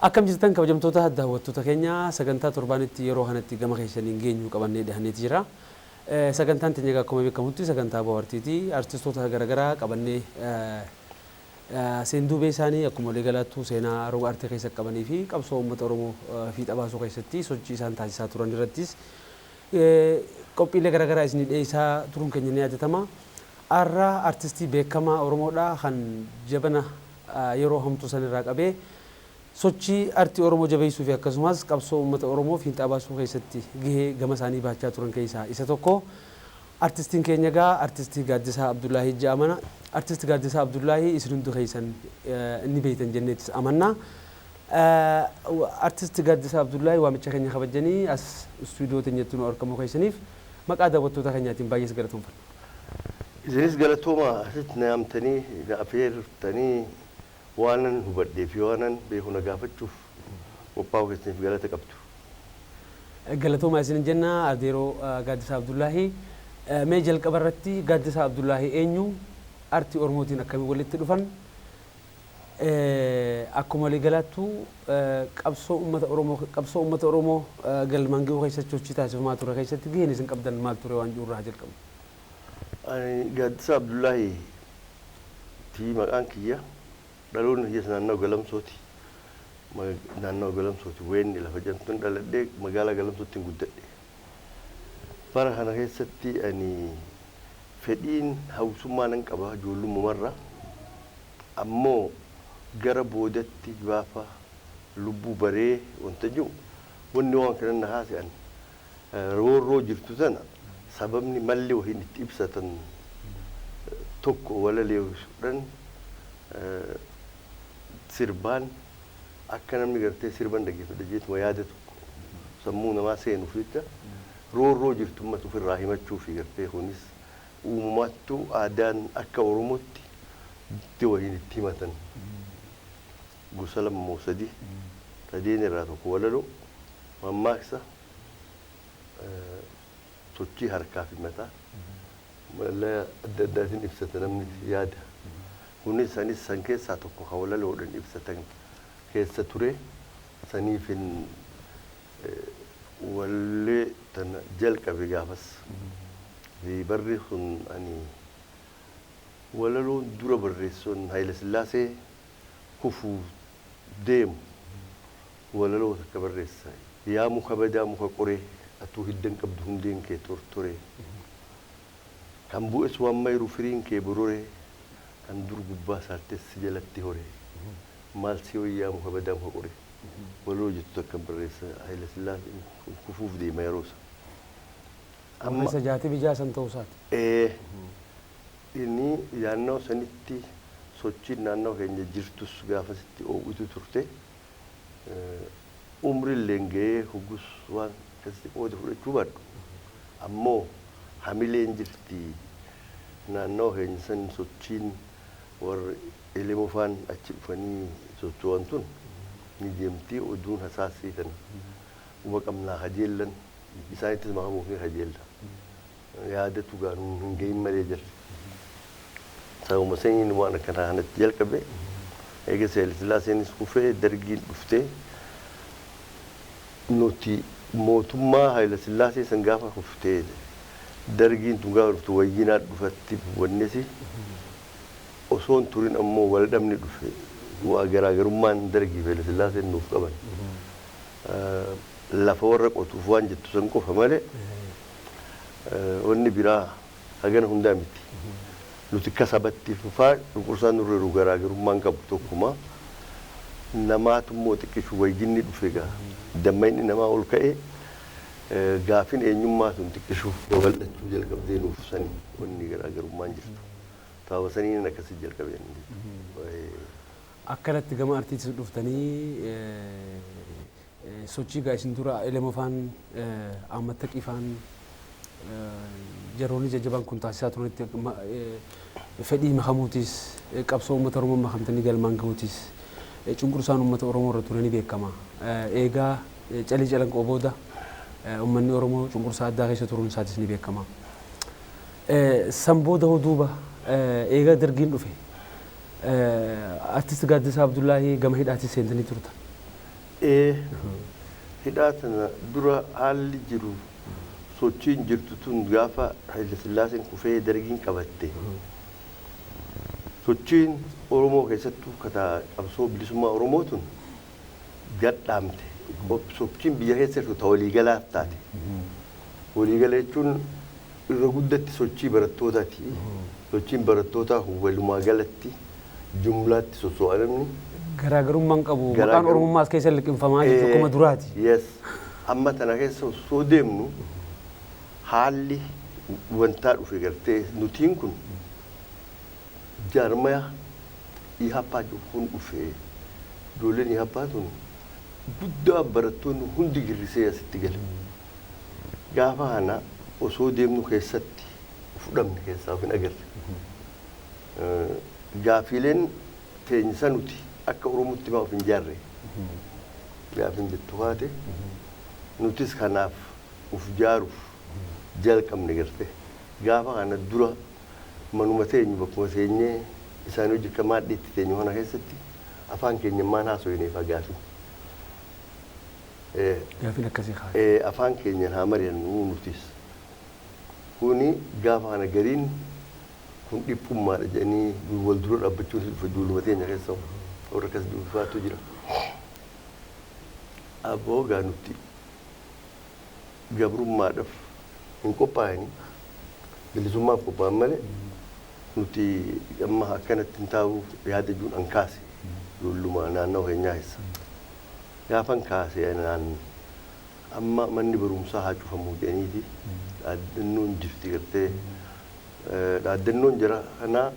Akkam jirtan kabajamtoota daawwattoota keenya sagantaa torbaanitti yeroo kanatti gama keessaniin geenyu qabannee dhahneeti jira. Sagantaan teenya akkuma beekamutti sagantaa bohaartiiti. Artistoota garaagaraa qabannee seenduubee isaanii akkuma waliigalaattuu seenaa roga artii keessa qabanii fi qabsoo uummata Oromoo fiixa baasuu keessatti sochii isaan taasisaa turan irrattis qophiilee garaagaraa isinii dhiyeessaa turuun keenya ni yaadatama. Har'a artistii beekamaa Oromoodha kan jabana yeroo hamtuu sanirraa qabee sochii artii Oromoo jabeessuu fi akkasumas qabsoo uummata Oromoo fiixa baasuu keessatti gahee gama isaanii baachaa turan keessaa isa tokko. Artistiin keenya gaa artistii Gaaddisaa Abdullaahii jedhamana. Artistii Gaaddisaa Abdullaahii isin hundi keessan inni beektan jenneetis amanna. Artistii Gaaddisaa Abdullaahii waamicha keenya kabajanii as istuudiyoo teenyatti nu argamu keessaniif maqaa daawwattoota keenyaatiin baay'ee galatoomfanna. Isinis galatooma asitti na yaamtanii na affeertanii waanan hubadhee fi waanan beeku na gaafachuuf qophaa'uu keessaniif galata qabdu. Galatooma isin jenna adeeroo Gaaddisaa Abdullaahii. Mee jalqaba irratti Gaaddisaa Abdullaahii eenyu artii Oromootiin akkamiin walitti dhufan akkuma waliigalaattuu qabsoo uummata Oromoo galmaan gahuu keessatti sochii taasifamaa ture keessatti gaheen isin qabdan maal ture waan jiru irraa jalqabu. Gaaddisaa Abdullaahii ti maqaan kiyya dhaloonni kiyya naannoo Galamsooti. Naannoo Galamsooti weenni lafa jedhamtuun dhaladhee magaalaa Galamsootiin guddadhe. Bara kana keessatti ani fedhiin hawwisummaa nan qaba ijoollummaarra ammoo gara boodatti gaafa lubbuu baree wanta jiru wanni waan kana na haasa'an roorroo jirtu sana sababni malli wahiin itti ibsatan tokko walaleessuudhaan sirbaan akka namni gartee sirban dhaggeeffate jeetuma yaada tokko sammuu namaa seenuuf jecha roorroo jirtummaa ofirraa himachuu fi gartee kunis uumamattuu aadaan akka Oromootti itti wahiin itti himatan gosa lama moo sadii sadeen irraa tokko walaloo mammaaksa sochii harkaa fi mataa mala adda addaatiin ibsata namni yaada kunis sanis san keessaa tokko kan walaloodhaan ibsatan keessa ture saniifin wallee tana jalqabe gaafas barri sun ani walaloon dura barreessoon Haayile Sillaasee kufuu deemu walaloo takka barreessa yaa muka badaa muka qoree atuu hiddan qabdu hundeen kee tortoree kan bu'es waan mayru firiin kee bororee kan dur gubbaa saartessi jalatti horee maal si wayyaa muka badaa muka qoree waloo jettu takka barreessa Haayile Sillaaseen kufuuf deema yeroo sana. Amma isa jaati bijaa san ta'uu isaati. Inni naannoo sanitti sochiin naannoo keenya jirtus gaafasitti oowwitu turte umrillee gahee hugus waan akkasitti qooda fudhachuu baadhu ammoo hamileen jirti naannoo keenya san sochiin warra Elemofaan achi dhufanii socho'an tun ni deemtii oduun hasaasii kana uma qabnaa hajeellan isaanittis maqamuuf ni hajeella yaadatu gaanuu hin gahin malee jira sababuma saniin waan akkanaa kanatti jalqabe eegas Haayile Sillaaseenis kufee dargiin dhuftee nuti mootummaa Haayile Sillaasee san gaafa kuftee dargiin tun gaafa dhuftu wayyinaa dhufatti wannesi osoon turin ammoo wal dhabni dhufe waa garaagarummaan dargii Haayile Sillaaseen nuuf qaban lafa warra qotuuf waan jettu san qofa malee wanni biraa hagana hundaa miti nuti kasabatti fufaa dhukursaan nurreeru garaagarummaan qabu tokkuma namaatummoo xiqqishu wayyinni dhufe gaa dammayni namaa ol ka'ee gaafin eenyummaa sun xiqqishuuf babal'achuu jalqabdee nuuf sani wanni garaagarummaan jirtu taa'u saniin akkasii jalqabeen. Akkanatti gama artiitii dhuftanii sochii gaa isin dura Elemofaan Ahmad Taqifaan jaroonni jajjabaan kun taasisaa turanitti fedhii makamuutis qabsoo uummata Oromoo makamtanii galmaan gahuutis cunqursaan uummata Oromoo irra turanii beekama. Eegaa calii calanqoo booda uummanni Oromoo cunqursaa addaa keessa turuun isaatis ni beekama. Samboo dahoo duuba eega dargiin dhufe artist Gaaddisaa Abdullaahii gama hidhaatis seentanii turtan. Hidhaa tana dura haalli jiru sochiin jirtu tun gaafa Haile Sillaaseen kufee dargiin qabatte sochiin Oromoo keessattuu kataa qabsoo bilisummaa Oromoo tun gadhaamte. Sochiin biyya keessa jirtu ta'u waliigalaaf taate. Waliigala jechuun irra guddatti sochii barattootaati. Sochiin barattootaa walumaa galatti jumlaatti soso'anamni. Garaagarummaan qabu maqaan Oromummaas keessa liqinfamaa jechuun akkuma duraati. Yes. Amma tana keessa osoo deemnu haalli wantaa dhufe gartee nutiin kun jaarmaya ihappaa kun dhufe ijoolleen ihappaa tun guddaa barattoonni hundi girrisee asitti gale. Gaafa kana osoo deemnu keessatti fudhamne keessaa of hin agarre. Gaafiileen teenyisa nuti akka Oromootti maa of hin jaarre. Gaafin jettu haate nutis kanaaf uf jaaruuf jalqabne garte. Gaafa kana dura manuma teenyu bakkuma teenyee isaanii hojii akka maadhiitti teenyu kana keessatti afaan keenya maan haasofneefaa gaafin. Gaafin akkasii haa. Afaan keenyaan haa mari'annu nutis. Kuni gaafa kana gariin kun dhiphummaadha jedhanii wal dura dhaabbachuun dhufa ijoollee teenya keessa warra akkas dhuunfaatu jira. Aboo gaa nuti gabrummaadhaaf hin qophaa'anii bilisummaaf qophaa'an malee nuti amma akkanatti hin taa'u yaada jiruun an kaase ijoollumaa naannoo keenyaa keessa. Gaafan kaase amma manni barumsaa haa cufamu jedhaniiti dhaaddannoon jirti gartee dhaaddannoon jira kanaa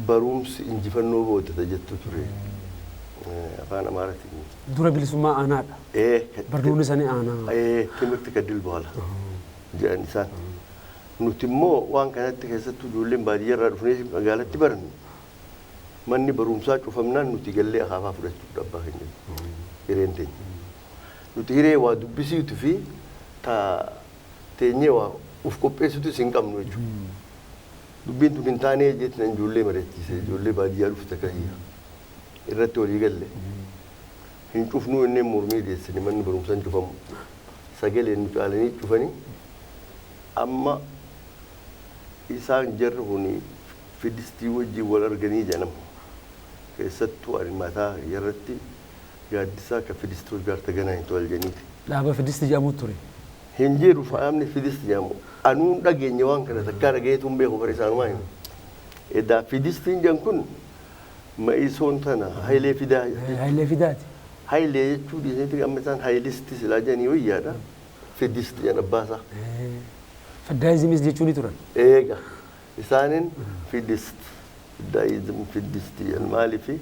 barumsi injifannoo boodata jettu ture. Afaan Amaaraatiin. Dura bilisummaa aanaadha. Barnoonni isaanii aanaa. Timirti kaddil boola jedhan isaan. Nuti immoo waan kanatti keessattuu ijoolleen baadiyyaarraa dhufnee magaalatti barannu manni barumsaa cufamnaan nuti gallee akaafaa fudhachuu dhabbaa keenya hireen teenya. Nuti hiree waa dubbisiitu fi teenyee waa uf qopheessitus hin qabnu jechuudha. Dubbiin tun hin taanee jechuun ijoollee mari'achiise ijoollee baadiyyaa dhufte kayya. Irratti walii galle hin cufnuu inni mormii deessine manni barumsaan cufamu sagaleen nu caalanii cufanii amma isaan jarri kun fidistii wajjin wal arganii jedhama keessattuu ani mataa irratti gaaddisaa akka fidistii garta ganaa hin to'al jeniiti. Dhaaba fidistii jedhamu ture. Hin jiru faamni fidistii jedhamu anuun dhageenye waan kana takkaa dhageetu hin beeku bara isaanumaa hin. Edaa fidistiin jedhan kun Maisoon tana Hailee Fidaa. Hailee Fidaati. Hailee jechuun dhiisanii amma isaan Hailistii silaa jedhanii wayyaadha. Fidistii jedhan abbaasaa. Fidaayizimis jechuun ni turan. Eega isaanin fidist fidaayizim fidistii jedhan maaliifi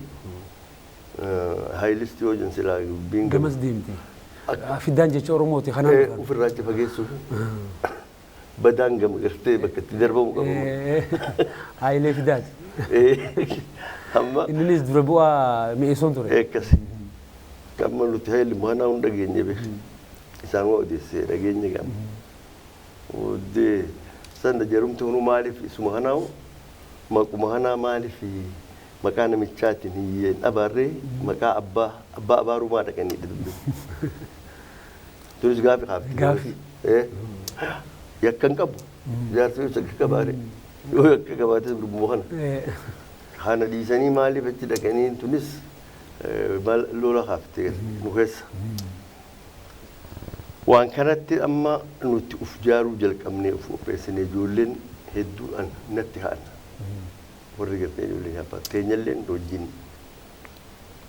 Hailistii hojjan silaa biin gamas deemte. Fidaan jecha Oromooti kanaan. Ofirraa itti fageessuuf badaan gama gartee bakka itti darbamu qabu. Hailee Fidaati. Innis dura bu'aa mi'eessoon ture. Akkasi. Amma nuti Haile Mohanaa hunda dhageenye beeku. Isaan waa odeessee dhageenye gama. Oddee sanda jarumte hunu maaliif isuma kanaa maquma kanaa maaliif maqaa namichaatiin hiyyeen abaarree maqaa abbaa abaarumaa dhaqanii dubbisu. Turis gaafi qaabti. Gaafi. Yakkan qabu. Jaarsa yoo akka qabaare yoo akka qabaates dubbuma kana. Kana dhiisanii maaliif achi dhaqanii tunis lola haaftee nu keessa. Waan kanatti amma nuti uf jaaruu jalqabnee uf qopheessinee ijoolleen hedduudhaan natti haana. Warri gartee ijoollee nyaaphaa teenyalleen wajjin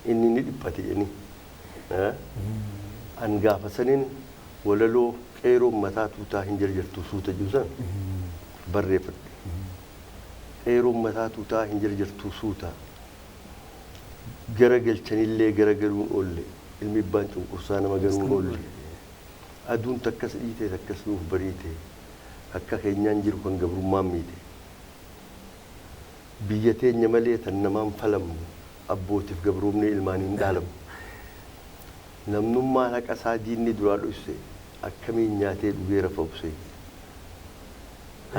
inni ni dhiphate jedhanii. An gaafa saniin walaloo qeeroon mataa tuutaa hin jarjartu suuta jirusan barreeffadhe. Qeeroon mataa tuutaa hin jarjartu suuta. Gara galchanillee gara galuun oolle. Ilmi ibbaan cunqursaa nama galuun oolle. Aduun takkas dhiitee takkas nuuf bariite. Akka keenyaan jiru kan gabrummaan miite. Biyya teenya malee tan namaan falamnu abbootiif gabroomnee ilmaan hin dhaalamu. namnummaan haqa isaa diinni duraa dhufse akkamiin nyaatee dhugee rafa ubse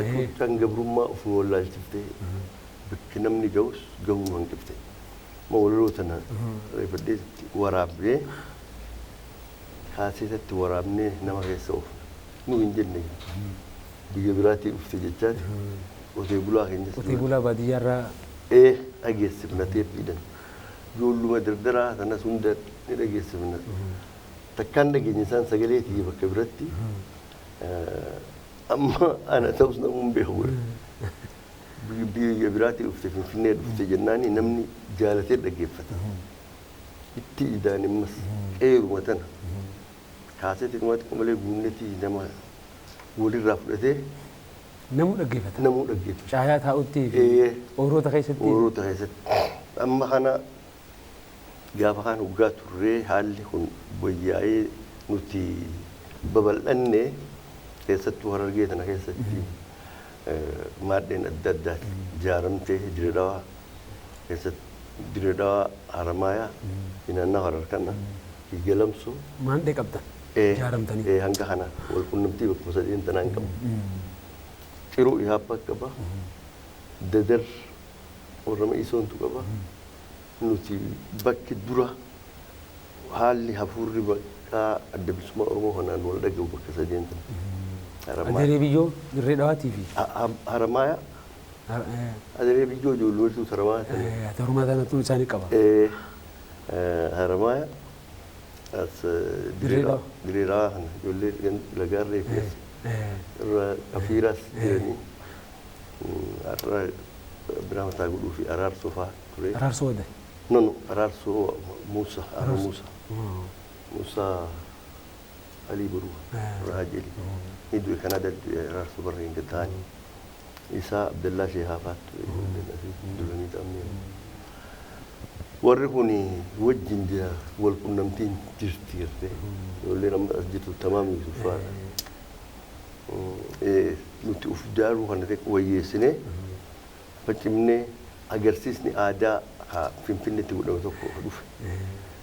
akka kan gabrummaa of wallaalchiftee bakki namni ga'us ga'uu hanqifte mawlaloo tana reeffadheetti waraabnee kaaseetatti waraabnee nama keessa oofna nu hin jenne biyya biraatii dhufte jechaati qotee bulaa keenyas qotee bulaa baadiyyaarraa dhageessifna teephiidhan ijoolluma dardaraa sanas hunda ni dhageessifna takkaan dhageenye isaan sagaleetii bakka biratti amma ana ta'us namuun beeku biyya biraatii dhufte finfinnee dhufte jennaani namni jaalatee dhaggeeffata itti idaan immas qeeruma tana kaaseetii dhumatti malee guunnetii nama walirraa fudhatee namuu dhaggeeffata. Namuu dhaggeeffata. Caayaa taa'utti ooroota keessatti. Ooroota keessatti. Amma kana gaafa kan hoggaa turree haalli kun wayyaa'ee nuti babal'annee keessattuu Harargee tana keessatti maaddeen adda addaati ijaaramtee Dirredawaa keessatti Dirredawaa Haramaayaa naannoo Harar kana Galamsoo. Maandhee qabdan. Ijaaramtanii. Hanga kana wal quunnamtii bakka sadeen tanaan qabu. Ciruu Ihaappa qaba. Dadar Orama Isoontu qaba. Nuti bakki dura haalli hafuurri bakka adda bilisummaa Oromoo kanaan wal dhagahu bakka sadeen tan. Adeeree biyyoo dirree dhawaatii fi. Haramaayaa. Adeeree biyyoo ijoollee Haramaayaa tani. Harumaa tanatu isaanii qaba. Haramaayaa. As Dirredawaa kana ijoollee lagaarree keessa. Afiiras jiranii har'a biraa mataa godhuu fi araarsoo fa'aa ture. Araarsoo wadde? No, araarsoo Muusaa, Aroo Muusaa. Muusaa Alii Boruu, Raajeli. Ni du'e kana araarsoo barreen gad ta'anii. Isaa Abdallaa Sheehaafaatti duranii ta'amne. Warri kun wajjin jira wal quunnamtiin jirti jirte. Ijoolleen amma as jirtu tamaam Yuusuf fa'aadha. Nuti uf jaaruu kana wayyeessinee faccimnee agarsiisni aadaa Finfinneetti godhame tokko dhufe.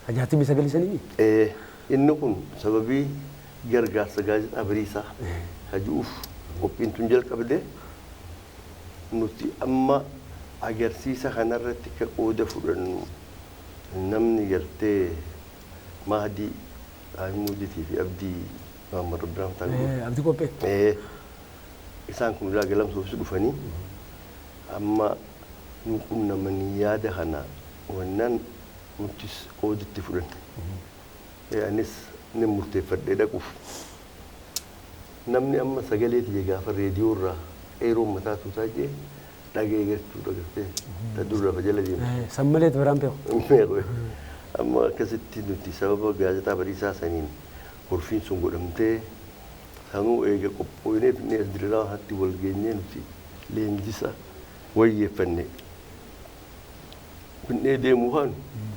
Ajaa'iba sagalisanii? Inni kun sababii gargaarsa gaazexaa Bariisaa hajuuf qophiin tun jalqabde nuti amma agarsiisa kanarratti ka qooda fudhannu namni gartee Mahdii Ahmuuditii fi Abdii Muhammad Ibrahim Taagoo. Abdii Qophee. Isaan kun ilaa Galamsoof dhufanii amma nu qunnamanii yaada kana wannan nutis qoodatti fudhanne. Anis ni murteeffadhee dhaquuf. Namni amma sagaleetii gaafa reediyoo irraa eeroo mataa tuutaa jee dhagee gachuu dhagartee ta durra fajala deema. Sammaleet biraan beeku. Amma akkasitti nuti sababa gaazexaa Bariisaa saniin horfiin sun godhamtee sanuu eega qophooynee fi as Dirredawaa hatti wal geenyee nuti leenjisa wayyeeffanne. Finnee deemuu haanu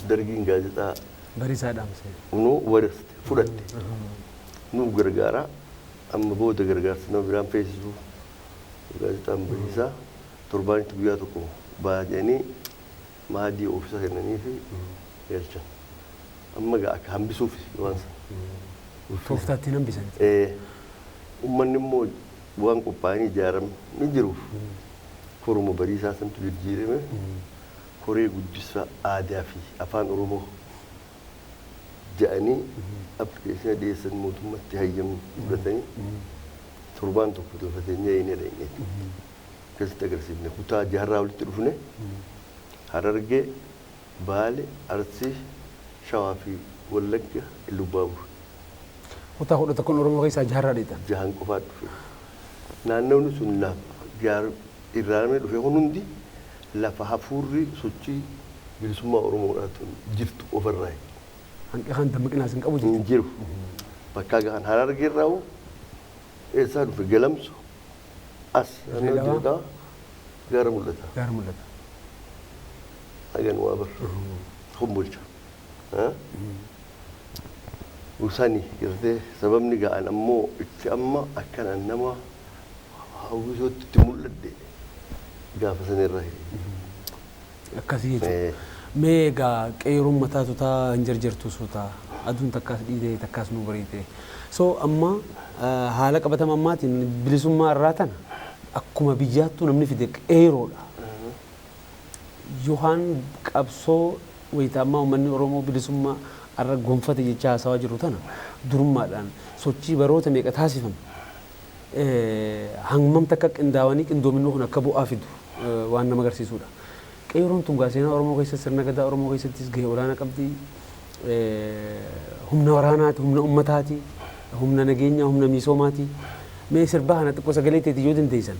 dargiin gaazexaa Bariisaa dhaamse. Nu waraste fudhatte. Nu gargaara amma booda gargaarsa nama biraan feesisuu gaazexaan Bariisaa torbaanitti guyyaa tokko baajanii Mahdii oofisa kennanii fi galchan. Amma akka hambisuuf waan sana. Tooftaatti hambisan. Uummanni immoo waan qophaa'anii ijaarame ni jiruuf koruma Bariisaa santu jijjiirame koree guddisa aadaa fi afaan Oromoo jedhanii appilikeeshina dhiyeessan mootummaatti hayyamuu fudhatanii torbaan tokko tolfatanii inni dhaqneeti. Akkasitti agarsiifne kutaa jaarraa walitti dhufne Harargee, Baale, Arsii, Shawaa fi Wallagga, Ilubbaabur. Kutaa kudha tokkoon Oromoo keessaa jaarraa dhiitan. Jahan qofaa dhufe. Naannoon sun lafa irraanamee dhufe hundi lafa hafuurri sochii bilisummaa Oromoodhaatu jirtu ofirraa. Hanqi kan dammaqinaas hin qabu jechuudha. Hin jiru. Bakka gahan Harargee irraa eessaa dhufe Galamsoo as naannoo Dirredawaa gaara mul'ata. Gaara mul'ata. Hagan waa bar Kombolcha. Usani gartee sababni ga'an ammoo itti amma akkanaan nama hawwisootti itti mul'adde gaafa sanirra. Akkasii jechuudha. Mee egaa qeeroon mataa tutaa hin jarjartu suutaa aduun takkaas dhiitee takkaas nu bariite. So amma haala qabatama ammaatiin bilisummaa irraa tana akkuma biyyaattuu namni fide qeeroodha. Yohaan qabsoo wayitaammaa uummanni Oromoo bilisummaa irra gonfate jecha haasawaa jiru tana durummaadhaan sochii baroota meeqa taasifame. Hangam takka qindaawanii qindoominuu kun akka bu'aa fidu waan nama agarsiisudha. Qeeroon tun seenaa Oromoo keessatti sirna gadaa Oromoo keessattis gahee olaanaa qabdi. Humna waraanaati, humna ummataati, humna nageenyaa, humna misoomaati. Mee sirbaa kana xiqqoo sagalee teetii yoo dandeessan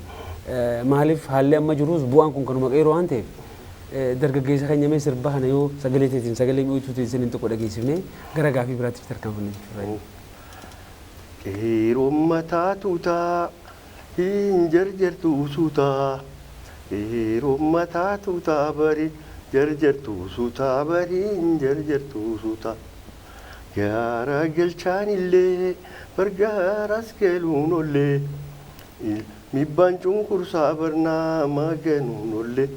maaliif haalli amma jirus bu'aan kun kanuma qeeroo waan ta'eef dargaggeessa keenya mee sirbaa kana yoo sagalee teetiin sagalee mi'ootuu teessan xiqqoo dhageessifnee gara gaafii biraatti tarkaanfanne. Qeeroon mataa tuutaa hin jarjartu suutaa. Qeeroon mataa tuutaa bari jarjartu suutaa bari hin jarjartu suutaa. Gaara galchaan illee bargaaras galuun ollee mibbaan cunqursaa barnaa maganuun ollee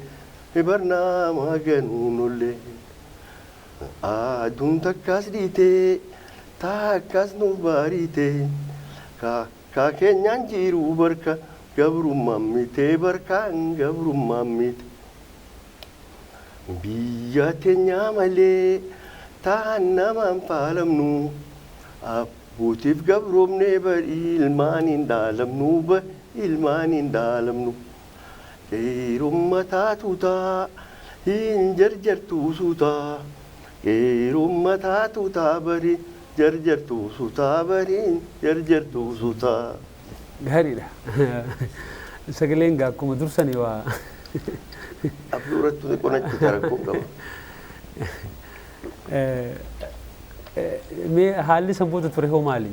barnaa maganuun ollee. Aduun takkaas dhiitee takkaas nu baariitee kaa keenyaan jiruu barka gabrummaan mitee barkaan gabrummaan mite. Biyya teenyaa malee taan namaan faalamnu abbootiif gabroomnee bari ilmaan hin dhaalamnu ilmaan hin dhaalamnu. Qeeroon mataa tuutaa hin jarjartu suutaa. Qeeroon mataa tuutaa bari jarjartu suutaa bari jarjartu suutaa. Gaariidha. Sagaleen gaa akkuma dursanii waa. Abduurattu qonachuu tarakkoo qaba. Mee haalli sanboota ture hoo maali?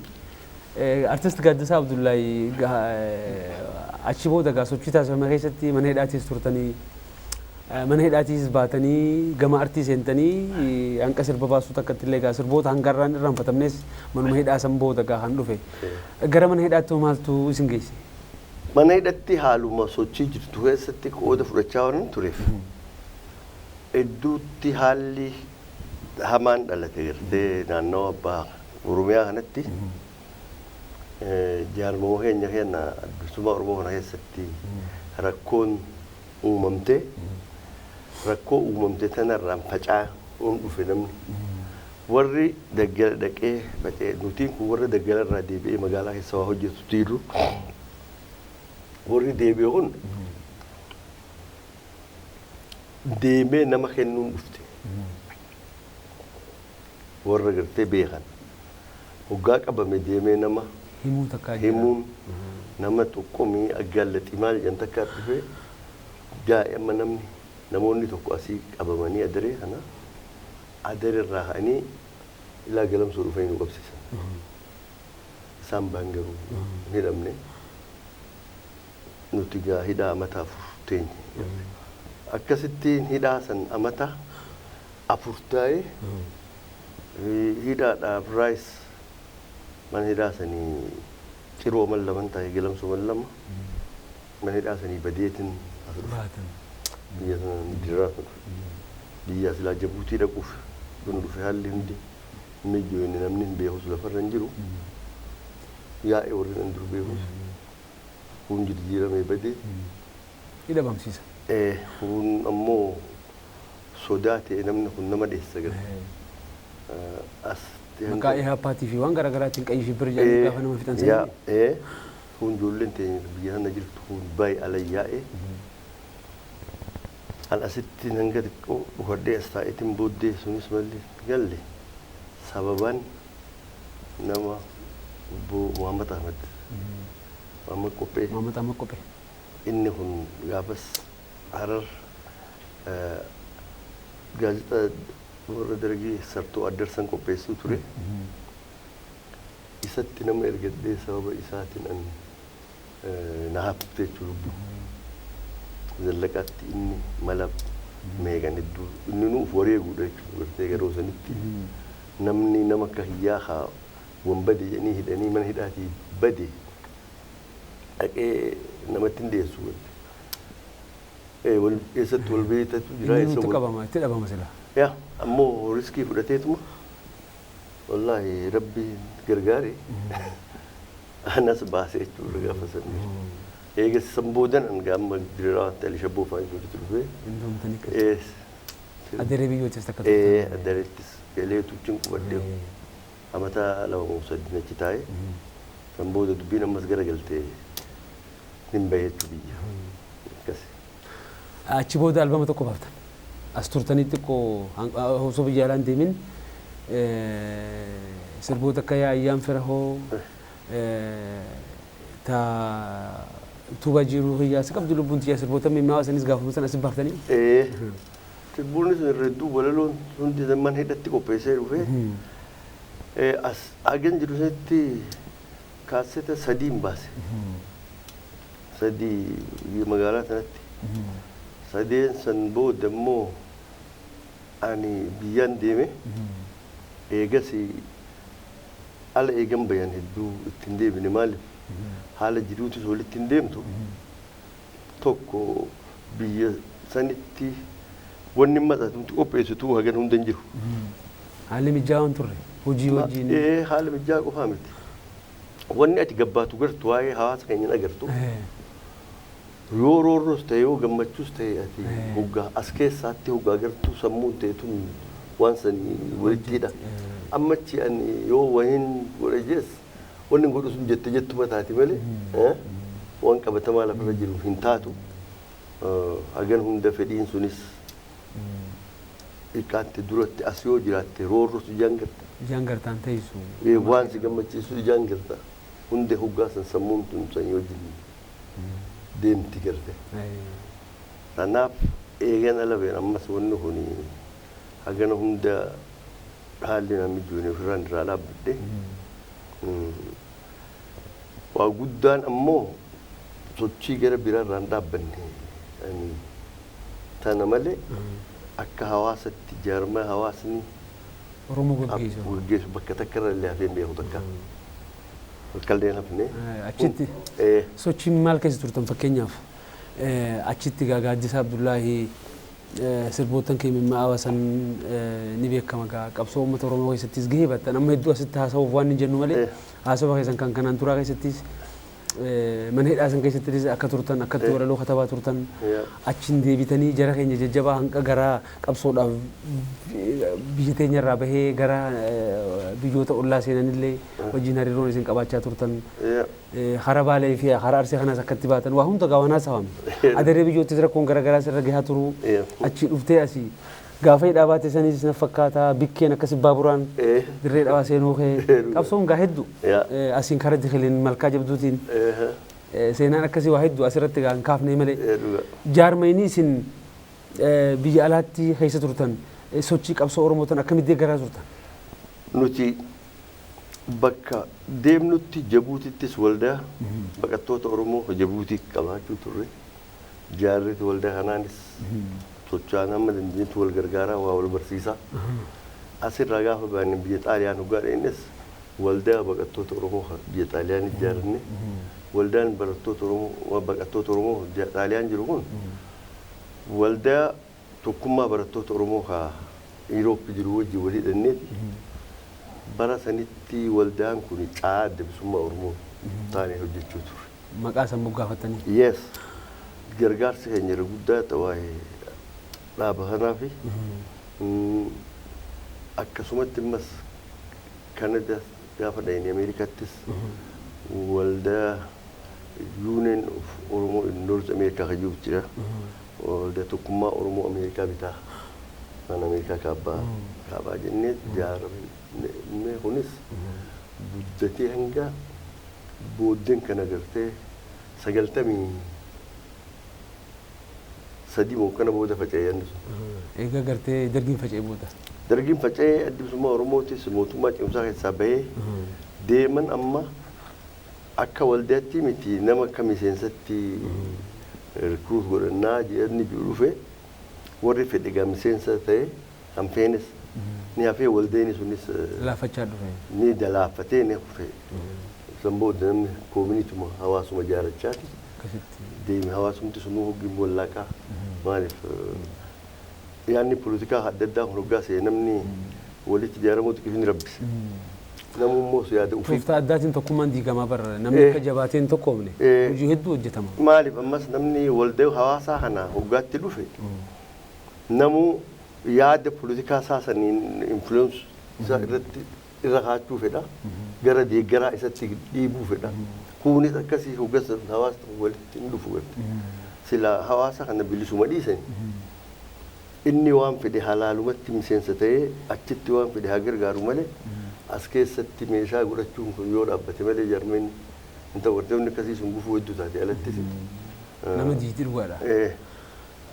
Artist Gaaddisaa Abdullaahi achi booda gaa sochii taasifame keessatti mana hidhaatiis turtanii mana hidhaatiis baatanii gama artii seentanii hanqa sirba baasuu takkatti illee gaa sirboota hangarraan irraanfatamnes manuma hidhaa san booda gaa kan dhufe. Gara mana hidhaatti maaltu isin geesse? Mana hidhatti haaluma sochii jirtu keessatti qooda fudhachaa waan tureef hedduutti haalli hamaan dhalate gartee naannoo abbaa Oromiyaa kanatti jaarmoo keenya keenya addunyaa Oromoo kana keessatti rakkoon uumamte rakkoo uumamte tanarraan faca'uun dhufe namni warri daggala dhaqee faca'e nutiin kun warra daggala irraa deebi'ee magaalaa keessa waa hojjetutti jiru warri deebi'e kun deemee nama kennuun dhufte. Warra gartee beekan hoggaa qabame deemee nama himuun nama tokkomii aggaallati maal jedhan takka dhufe daa'ima namoonni tokko asii qabamanii adaree kana adaree irraa ka'anii ilaa galamsoo dhufanii nu qabsiisan. Isaan baan garuu hin hidhamne nuti gaa hidhaa amata afur teenye. Akkasittiin hidhaa san amata afur taa'ee hidhaadhaaf raayis mana hidhaa sanii ciroo man laman taa'ee galamsoo man lama mana hidhaa sanii badeetin as dhufe. Biyya sana diraa biyya silaa Jabuutii dhaquuf kun dhufe haalli hundi inni ijoollee namni hin beekus lafarra hin jiru yaa'e warri nan dur beekus kun jijjiiramee badee hidhabamsiisa. Kun ammoo sodaa ta'e namni kun nama dheessa gala. Maqaa EHPaatii fi waan garaagaraatiin qayyii fi birjaan gaafa nama fixan sanii. Kun ijoolleen ta'e biyya sana jirtu kun baay'ee ala yaa'e. An asitti hanga xiqqoo dhufadhee as taa'eetiin booddee sunis malli galle sababaan nama obbo Muhammad Ahmed Muhammad Qophee. Muhammad Ahmed Qophee. Inni kun gaafas Harar gaazexaa warra dargii sartuu addarsan qopheessuu ture. Isatti nama ergadhee sababa isaatiin an na hafte jechuudha. Zallaqaatti inni mala meeqan hedduu inni nuuf wareeguudha jechuudha gartee garuu sanitti namni nama akka hiyyaa haa wanbade jedhanii hidhanii mana hidhaatii bade dhaqee namatti hin deessu galte. Wal keessatti wal beekatu jira. Inni nuti qabama itti dhabama sila. Yaa ammoo riskii fudhateetuma والله ربي قرقاري أنا سباسي تقول قافة سنة إيه سمبودن أن قام دراسة اللي شبوه فاين تقول تروفي عندهم تاني إيه أدري بيجوا تستكتر إيه أدري اللي تجون كبديو أما تا لو صدقنا كتاي سمبود دبينا مسجرة قلتي نبيت بيجا كسي أشي بود ألبوم تكو بافتا أستورتني تكو هو صوب جالان ديمين سربوتا كيا أيام فرهو تا توبا جيرو هي سكب دلو بنتي يا سربوتا من ما وسنيس قافو مثلا أسبارتني إيه تبوني سنردو ولا لون سنتي زمان هيدا تكو بيسير وفي as agen jiru setti kaseta sadin base sadi magala tanatti sadin san bo demmo ani biyan deme egasi ala egam bayan heddu tinde bini malif hala jiruti soli tindem to tokko biya sanitti wonni mata tumti opesu tu hagan hundan jiru hali mijawan turre hojii wajjin haala mijaa qofaa miti wanni ati gabbaatu gartu waa'ee hawaasa keenya agartu yoo roorroos ta'e yoo gammachuus ta'e ati hoggaa as keessaatti hoggaa agartu sammuun ta'e tun waan sanii walittiidha ammachi ani yoo wahin godhe jees wanni godhu sun jettuma taati malee waan qabatamaa lafarra jiru hin taatu hagan hunda fedhiin sunis iqaatti duratti as yoo jiraatte roorroos jangartaan ta'isu waan si gammachiisu jangarta hunde hoggaasan sammuun tun san yoo jin deemti garte kanaaf eegana labeen ammas wanni kun hagana hunda haalli namni joone ofirraan irraa dhaabbadhe waa guddaan ammoo sochii gara biraarraan dhaabbanne tana malee akka hawaasatti jaarmaa hawaasni Oromoo gaggeessu. Gaggeessu bakka takka irra illee hafeen beeku takka. Kalleen hafne. Achitti sochiin maal keessa turtan fakkeenyaaf achitti Gaaddisa Abdullaahi sirbootan keenya mimmaa'awasan ni beekama qabsoo uummata Oromoo keessattis gahee battan amma hedduu asitti haasa'uuf waan hin jennu malee haasawaa keessan kan kanaan turaa keessattis mana hidhaasan keessattis akka turtan akkatti walaloo katabaa turtan achiin deebitanii jara keenya jajjabaa hanqa garaa qabsoodhaaf biyya teenya irraa bahee gara biyyoota ollaa seenanillee wajjin hariiroon isin qabaachaa turtan hara Baalee fi hara Arsii kanas akkatti baatan waa hunda gaawwanaa saawame adaree biyyoottis rakkoon garaagaraa sirra gahaa turuu achi dhuftee asii gaafa hidhaa baate sanis na fakkaata bikkeen akkasi baaburaan dirree dhawaa seenuu kee qabsoon gaa hedduu asiin karaa dikhiliin malkaa jabduutiin seenaan akkasii waa hedduu asirratti gaa hin kaafne malee jaarmayni isin biyya alaatti keessa turtan sochii qabsoo Oromootan akkamitti deeggaraa turtan? Nuti bakka deemnutti Jabuutittis waldaa baqattoota Oromoo Jabuutii qabaachuu turre jaarriti waldaa kanaanis socho'aan hamma dandeettu wal gargaaraa waa wal barsiisaa asirraa gaafa baanne biyya Xaaliyaan hoggaadha innis waldaa baqattoota Oromoo biyya Xaaliyaan ijaaranne waldaan baqattoota Oromoo Xaaliyaan jiru kun waldaa tokkummaa barattoota Oromoo haa Yuurooppii jiru wajjin walii hidhanneeti bara sanitti waldaan kun caa bilisummaa Oromoo taanee hojjechuu ture. Maqaa san moggaafatanii? Yes. Gargaarsi keenya guddaa ta'ee dhaaba kanaa fi akkasumatti ammas Kanada gaafa dhayne Ameerikaattis waldaa Union of Oromo in North America kan jiru jira. Waldaa tokkummaa Oromoo Ameerikaa bitaa kan Ameerikaa kaabaa jennee ijaaramee kunis guddatee hanga booddeen kan agartee 90 sadii moo kana booda faca'ee yandu sun. Egaa gartee dargiin faca'ee booda. Dargiin faca'ee adda bilisummaa Oromootis mootummaa cimsaa keessaa bahee deeman amma akka waldaatti miti nama akka miseensatti rikruut godhannaa jedhanii dhufe warri fedhe gaa miseensa ta'e hanfeenis ni hafee waldeeni sunis laafachaa dhufe. Ni dalaafatee ni dhufe. San booda namni koominituma hawaasuma ijaarachaati. Deemi hawaasumti sunuu hoggiin wallaqaa maaliif yaanni poolitikaa adda addaa kun hoggaa see namni walitti ijaaramuutu ifin rabbise. Namummoo si yaada ufii. Tooftaa addaatiin tokkummaan diigamaa barra namni akka jabaateen tokkoomne hojii hedduu hojjetama. Maaliif ammas namni waldee hawaasaa kana hoggaatti dhufe namuu yaada poolitikaa saasaniin influence isa irratti irra kaachuu fedha gara deeggaraa isatti dhiibuu fedha. Kunis akkasii hoggasa hawaasa walitti hin dhufu sila hawaasa kana bilisuma dhiisan inni waan fedhe halaalumatti miseensa ta'ee achitti waan fedhe haa gargaaru malee as keessatti meeshaa godhachuun kun yoo dhaabbate malee jarmeen inta wardeemni akkasii sun gufuu hedduu taate alattis nama diitii dhugaadha.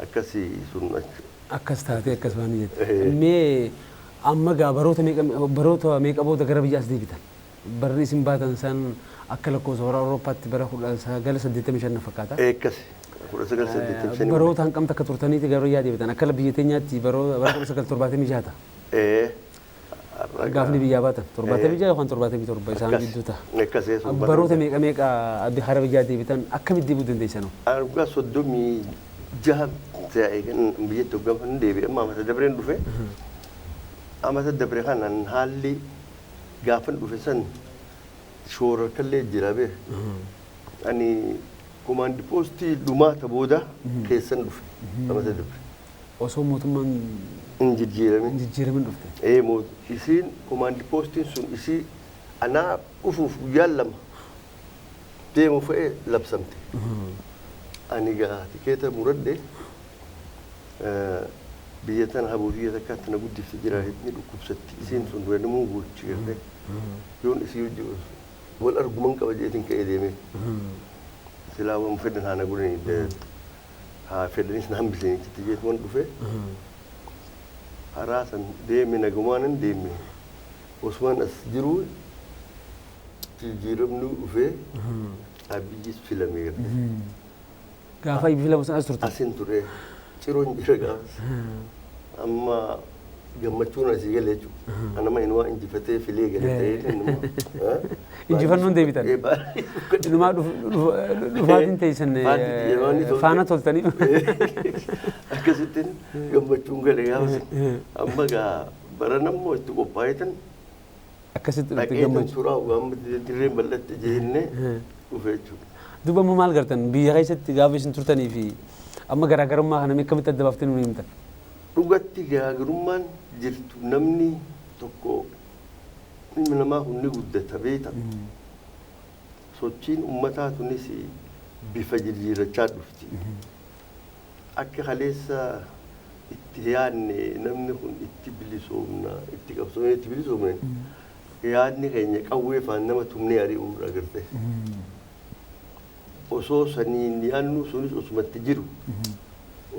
Akkasii sun akkas taatee akkas waan jette. Mee amma gaa baroota meeqa booda gara biyya as deebitan barri isin baatan san akka lakkoofsa warra Awurooppaatti bara 1985 fakkaata. Akkasi 1985. Baroota hanqamta akka turtaniiti gara biyyaa deebitan akka biyya teenyaatti bara 1976. Gaafni biyyaa baatan 76 yookaan 77 isaan gidduu ta'a. Akkasii sun baroota meeqa hara biyyaa deebitan akkamitti deebuu dandeessan? Argaa 36 ta'e kan biyyatti hogganfan deebi'e amma amata dabreen dhufe amata dabre kanaan haalli gaafan dhufe san shoora kallee jira bee ani komaandi poostii dhumaata booda keessan dhufe amata dabre. Osoo mootummaan hin jijjiiramin dhufte. Isiin komaandi poostiin sun isii anaa dhufuuf guyyaan lama deemu fe'ee labsamte. Ani gaa tikeeta muradhe biyya tana habuu biyya takkaatti na guddifte jira ni dhukkubsatti isiin sun weenamuu gochi gartee yoon isii hojii wal arguman qaba jeetiin ka'ee deemee silaa waan fedhan haa na godhanii haa fedhanis na hambisanii itti jeetuman dhufe haraa san deeme nagumaanan deeme osman as jiru jijjiiramni dhufee abiyyis filame gartee. Gaafa ibbi filamu san as turte? Asin ture ciroon jira gaafas amma gammachuun asii galee jechuudha. Anama inni waan injifatee filee galee ta'ee injifannoon deebitan. Dhumaa dhufaatiin teessan faana toltanii. Akkasittiin gammachuun galee gaafas amma gaa baranammoo itti qophaa'etan akkasitti dhaqeetan suuraa waan dirreen bal'atte jennee dhufe jechuudha. Duuba immoo maal gartan biyya keessatti gaafa isin turtanii fi amma garaagarummaa kana akkamitti adda baaftee nuuf himtan? Dhugatti garaagarummaan jirtu namni tokko ilmi namaa hundi guddata beekta. Sochiin uummataa tunis bifa jijjiirachaa dhufti. Akka kaleessa itti yaadne namni kun itti bilisoomna itti qabsoomne itti bilisoomne yaadni keenya qawwee faan nama tumnee ari'uudha agartee. Osoo saniin yaannu sunis osumatti jiru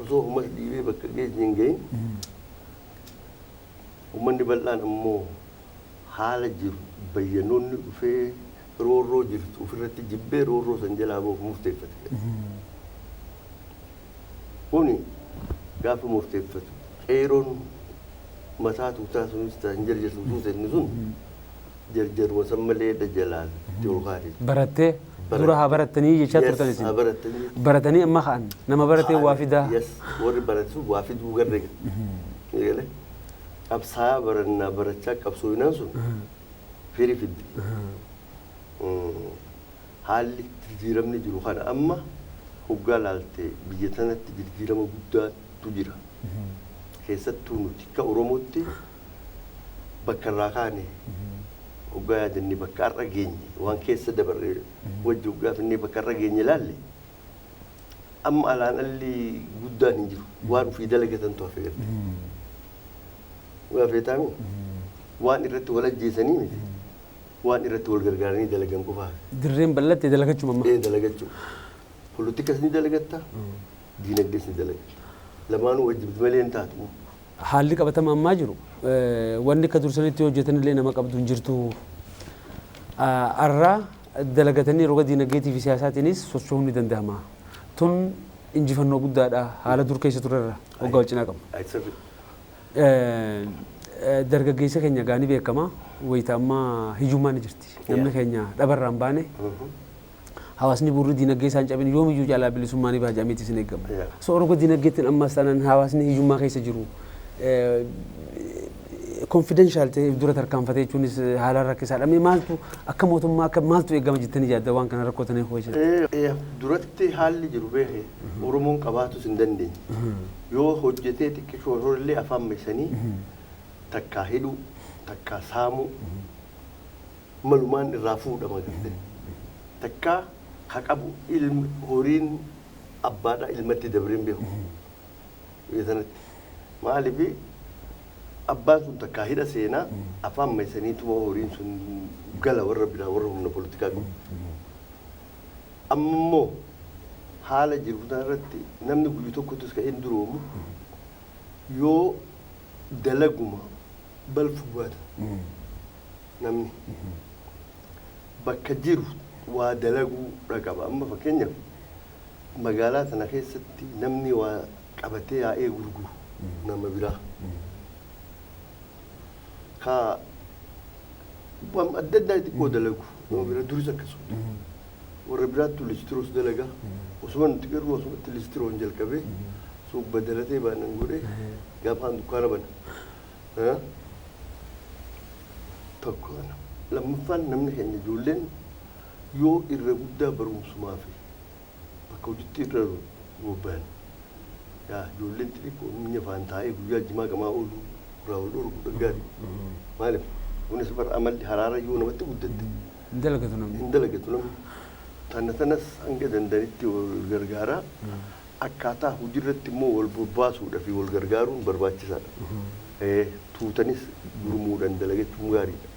osoo uummas dhiibee bakka geejji hin gahin uummanni bal'aan ammoo haala jiru bayyanoonni dhufee roorroo jirtu ofirratti jibbee roorroo san jalaa boof murteeffate. Kuni gaafa murteeffatu qeeroon mataa tuutaa sunis ta'an jarjartu tuutenni sun jarjaruma san malee dajalaan itti ol kaate. Barattee? Dura haa barattanii jechaa turtan isin. Baratanii amma ka'an nama baratee waa fidaa. Warri baratu waa fiduu garrega. Eegale qabsaa barannaa barachaa qabsooyinaan sun firii fiddi. Haalli jijjiiramni jiru kana amma hoggaa laaltee biyya tanatti jijjiirama guddaatu jira. Keessattuu nuti akka Oromootti bakka irraa kaane hoggaa yaadannee bakka har'a geenye waan keessa dabarree wajji hoggaa finnee bakka har'a geenye laalle amma alaan alli guddaan hin jiru waan ofii dalagatan to'afe garte. Waa feetaami waan irratti wal ajjeesanii miti waan irratti wal gargaaranii dalagan qofaa. Dirreen bal'atte dalagachuu mamma. Dalagachuu. Poolitikas ni dalagatta diinagdees ni dalagatta. Lamaanuu wajji malee hin taatu. Haalli qabatama ammaa jiru wanni akka dursanitti hojjetan illee nama qabdu hin jirtu. Arraa dalagatanii roga diinagdeetii fi siyaasaatiinis socho'uun ni danda'ama. Tun injifannoo guddaadha haala dur keessa turerra hoggaa wal cinaa qabu. Dargaggeessa keenya gaanii beekama wayita ammaa hiyyummaan ni jirti. Namni keenya dhabarraan baane hawaasni burri diinagdee isaan cabin yoomiyyuu caalaa bilisummaa ni baajaameetis hin eegamu. So roga diinagdeetiin ammas taanaan hawaasni hiyyummaa keessa jiru confidential ta'e dura tarkaanfatee jechuunis haala rakkisaadha. Maaltu akka mootummaa akka maaltu eegama jettanii yaadda waan kana rakkootan ho'isan? Duratti haalli jiru beekee Oromoon qabaatus hin dandeenye. Yoo hojjetee xiqqishoo horollee afaan meeshanii takkaa hidhuu takkaa saamuu malumaan irraa fuudhama garte. Takkaa ka qabu horiin abbaadhaa ilmatti dabreen beeku. Sanatti maaliif abbaan sun takkaa hidha seenaa afaan meeshaniituma horiin sun gala warra biraa warra humna poolitikaa qabu. Ammoo haala jiru kanarratti namni guyyaa tokkottis ka'een duroomu yoo dalaguma balfu baata namni bakka jiru waa dalaguu dhaqaba. Amma fakkeenyaaf magaalaa sana keessatti namni waa qabatee yaa'ee gurguru nama biraa ka waan adda addaa xiqqoo dalagu nama bira duris akkasuma warra biraattu listiroos dalagaa osuma nuti garuu osumatti listiroon jalqabee suuq badalatee baanan godhee gaafaan dukkaana bana tokko kana lammaffaan namni keenya ijoolleen yoo irra guddaa barumsumaa fi bakka hojiitti irra bobba'an yaa ijoolleen xixiqqoo minya faan taa'ee guyyaa jimaa gamaa oolu irraa ol dhorku gaarii maaliif kunis bara amalli haraara yoo namatti guddatte hin dalagatu namni tanas hanga dandanitti wal gargaaraa akkaataa hojiirratti immoo wal bobbaasuudha fi wal gargaaruun barbaachisaadha. Tuutanis gurmuudhaan dalagachuun gaariidha.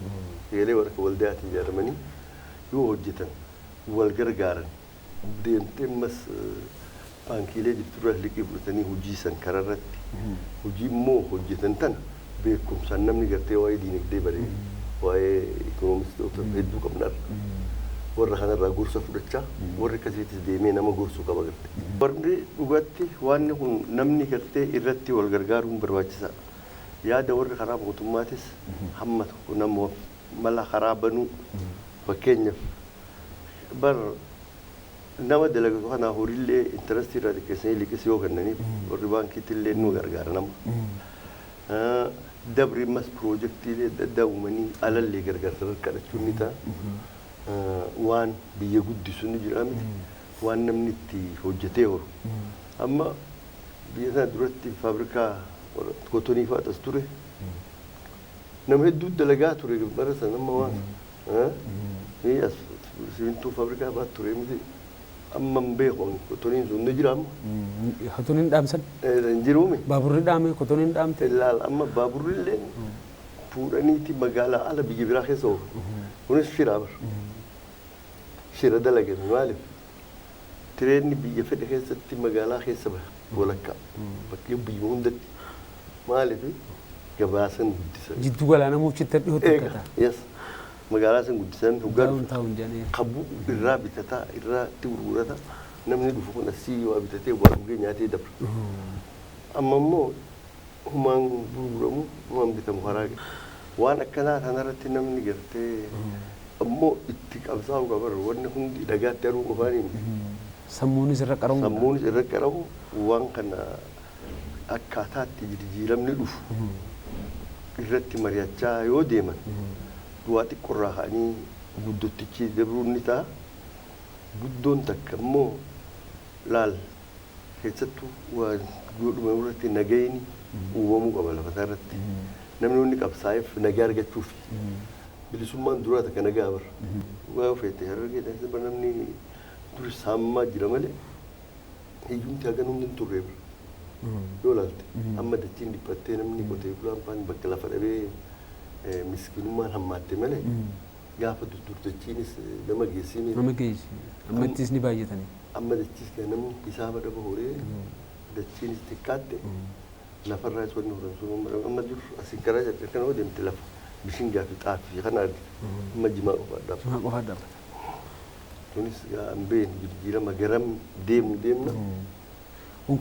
Seelee warra waldaatiin ijaaramanii yoo hojjetan wal gargaaran deemtee ammas baankiilee jirturraa liqii fudhatanii hojii san kararratti hojii immoo hojjetan tana beekumsaan namni gartee waa'ee diinagdee baree waa'ee ikoonomistoota hedduu qabnarra warra kanarraa gorsa fudhachaa warri akkasiitis deemee nama gorsuu qaba garte. Warri dhugatti waan kun namni gartee irratti wal gargaaruun barbaachisaa. Yaada warri karaa mootummaatis hamma tokko nama mala karaa banuu fakkeenyaaf bar nama dalagatu kanaa horiillee intarastii irraa xiqqeessanii liqeessii yoo kennaniif warri baankiitti illee nu gargaara nama. Dabri mas piroojeektiilee adda addaa uumanii alallee gargaarsa kadhachuun ni ta'a. Waan biyya guddisu ni jira miti waan namni itti hojjetee horu. Amma biyya sana duratti faabrikaa kotonii fa'aatas ture nama hedduu dalagaa ture bara sana amma waan simintuu faabrikaa fa'aa ture miti amma hin beeku kotoniin sun ni jira amma. Kotoniin dhaamsan? Hin jiruumi. Baaburri dhaame kotoniin dhaamte? Ilaala amma baaburri illee fuudhaniiti magaalaa ala biyya biraa keessa oolu. Kunis shiraa bara. Shira dalagame maaliif tireenni biyya fedhe keessatti magaalaa keessa walakkaa bakkee biyya hundatti maaliif gabaasan guddisan. Jiddu galaana muuchitti dhiyootti akkata. Yes magaalaa san guddisan hoggaan qabu irraa bitataa irraa itti gurgurata namni dhufu kun asii waa bitatee waa dhugee nyaatee dabra. Amma immoo humaan gurguramu humaan bitamu karaa waan akkanaa kanarratti namni gartee ammoo itti qabsaa'u qabarra wanni hundi dhagaatti aruu qofaaniin sammuunis irra qaramu waan kana akkaataatti jijjiiramni dhufu irratti mari'achaa yoo deeman du'aa xiqqoorraa ka'anii guddottichi dabruun ni ta'a. Guddoon takka immoo laal keessattuu waan godhuma irratti nagayni uumamuu qaba lafataa irratti namni hundi qabsaa'eef nagaa argachuuf. Bilisummaan duraa takka nagaa bara. Waa feete harargeedhaan bara namni dur saammaa jira malee hiyyumti hagan hundi hin turre bara. Yoo laalte amma dachiin dhiphattee namni qotee bulaan faan bakka lafa dhabee miskiinummaan hammaatte malee gaafa dachiinis nama geessii. Nama geessi. Ammattis ni baay'atanii. Amma dachiis kan namni hisaaba dhaba horee dachiinis xiqqaatte lafarraa is wanni horan sun amma dur asiin karaa jajjaa kana deemte lafa. Bishin gaafi xaafii kana amma jimaa qofaa dhaabbata. Jimaa qofaa dhaabbata. Kunis hambeen jijjiirama garam deemna.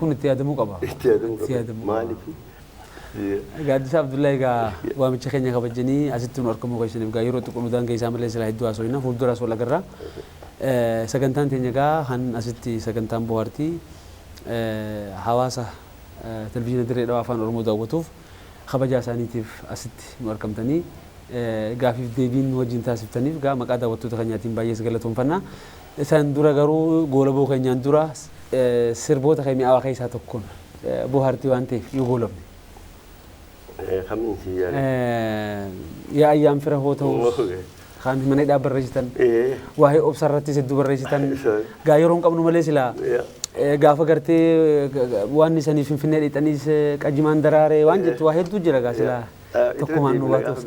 Kun itti yaadamuu qaba. Itti yaadamuu qaba. Maaliif? Gaaddisa Abdullahi egaa waamicha keenya kabajanii asitti nu argamuu keessaniif egaa yeroo xiqqoo nudaan keessaa malee silaa hedduu haasofna fuulduras wal agarra. Sagantaan teenya egaa han asitti sagantaan bohaartii hawaasa televizyiina Dirree Dhawaa Afaan Oromoo daawwatuuf kabajaa isaaniitiif asitti nu argamtanii gaafiif deebiin wajjin taasiftaniif gaa maqaa daawwattoota keenyaatiin baay'ees galatoomfanna. Isaan dura garuu goolaboo keenyaan dura sirboota keenya mi'aawaa keessaa tokkoon bohaartii waan ta'eef yoo goolabne. Kamiinsi Yaa ayyaan fira hoo ta'u kan mana dhaa barreessitan waa'ee obsa irrattis hedduu barreessitan gaa yeroon qabnu malee silaa gaafa gartee waan isanii finfinnee dhiixaniis qajimaan daraaree waan jettu waa hedduu jira gaa silaa tokkumaan nu baatuuf.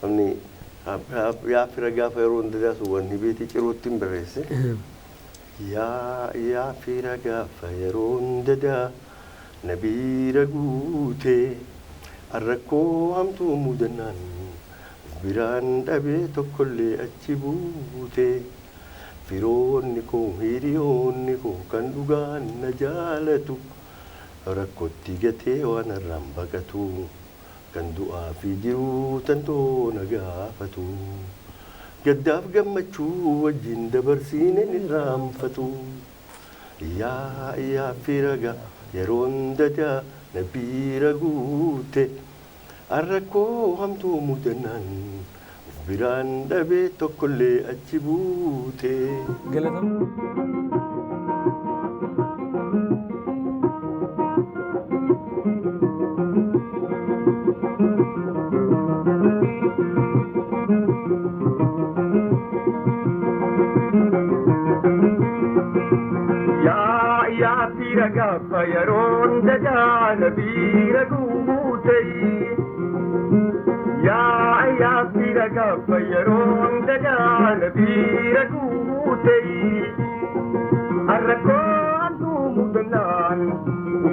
Namni yaa fira gaafa yeroo hundaa sun wanni beetii ciruutti barreesse. Yaa fira gaafa yeroo hundaa nabiira guutee arrakkoo hamtuu mudannaan biraan dhabee tokkollee achi buutee. Firoonni koo hiriyoonni koo kan dhugaan na jaalatu rakkootti gatee waan irraan baqatu kan du'aa fi jiruu tantoo na gaafatu gaddaaf gammachuu wajjin dabarsiinen irraanfatu yaa firaga yeroon dadaa na biira guute arrakkoo hamtuu mudannaan biraan dhabee tokkollee achi buutee. Yaa fira gaafa yeroon dadaa na biira guutee. Yaa fira gaafa yeroon dadaa na biira guutee. Arrakkoo hamtuu mudannaan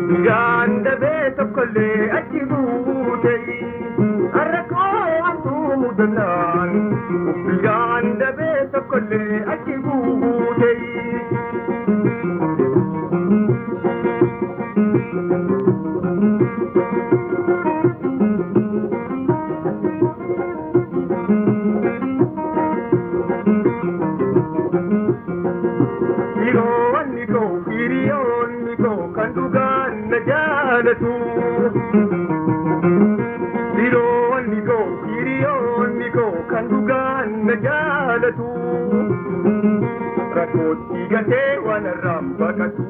biraan dhabee tokkollee achi buutee. Arrakkoo hamtuu mudannaan biraan dhabee tokkollee achi buutee. Hiriyoonni koo kan dhugaan na jaalatu rakkootti gatee waan irraan baqatu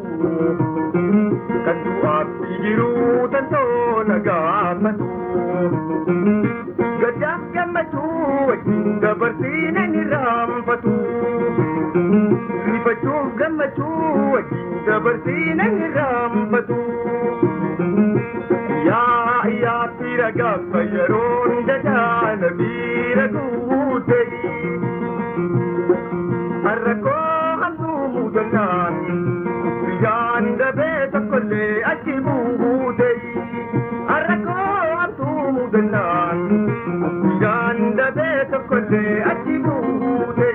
kan du'aaf fi jiruu tantoo na gaafatu gaddaaf gammachuu wajjin dabarsiinen irraanfatu rifachuuf gammachuu wajjin dabarsiinen irraanfatu. Yaa fira gaafa yeroon dadaa na biira guutee. Arrakkoo hamtuu mudannaan biraan dhabee tokkollee achi buutee. Arrakkoo hamtuu mudannaan biraan dhabee tokkollee achi buutee.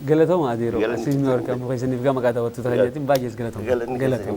Galatooma adeero. Asii nu argamu keessaniif gama qaataa wattu ta'an jettiin baay'ees galatooma. Galatni